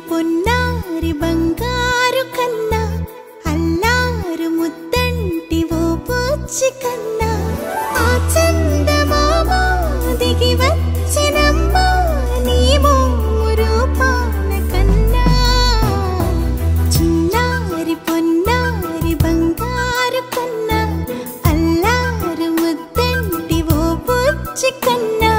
పొన్నారి బంగారు కన్నా అల్లారు ముద్దంటి ఓ బుచ్చి కన్నా ఆ చందమామ దిగి వచ్చినమ్మా నీ రూపాల కన్నా చిన్నారి పొన్నారి బంగారు కన్నా అల్లారు ముద్దంటి ఓ బుచ్చి కన్నా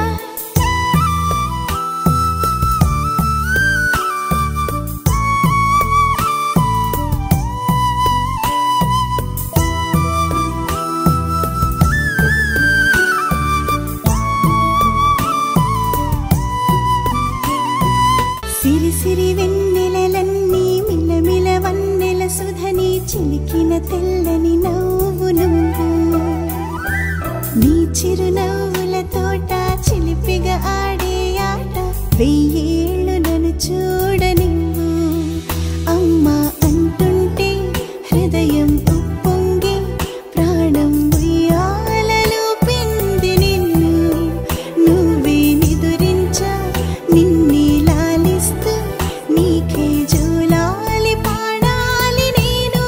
సిరి సిరి వెన్నెలలన్నీ మిలమిల వన్నెల సుధని చిలికిన తెల్లని నవ్వు నువ్వు నీ చిరునవ్వుల తోట చిలిపిగా ఆడే ఆట వెయ్యేళ్ళు నన్ను చూడనివ్వు అమ్మా అంటుంటే హృదయం ఉప్పొంగి ప్రాణం ఉయ్యాలలో పిండి నిన్ను నువ్వే నిదురించా నిన్నే నీకే జూలాలి పాడాలి నేను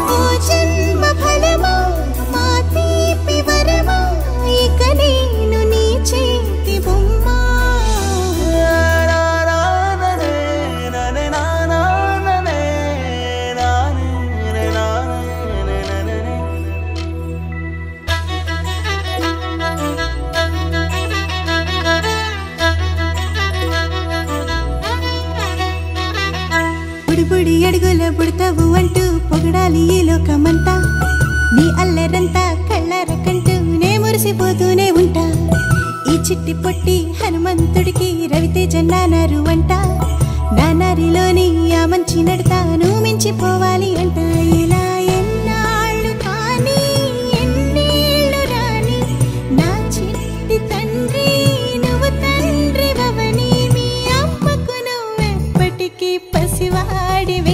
ఓ జన్మ ఫలమా మా తీపి వరమా ఇక నేను నీ చేతి బొమ్మ బుడి అడుగుల బుడతావు అంటూ పొగడాలి ఈ లోకమంతా నీ అల్లరంతా కళ్ళరకంటూ నే మురిసిపోతూనే ఉంటా ఈ చిట్టి పొట్టి హనుమంతుడికి రవితేజ నానారు అంట నానారిలోని ఆ మంచి నడతాను మించిపోవాలి అంట ఇలా ఎన్నాళ్ళు కానీ ఎన్నేళ్ళు రాని నా చిట్టి తండ్రి నువ్వు తండ్రి భవని మీ అమ్మకు నువ్వెప్పటికీ పసివాడివే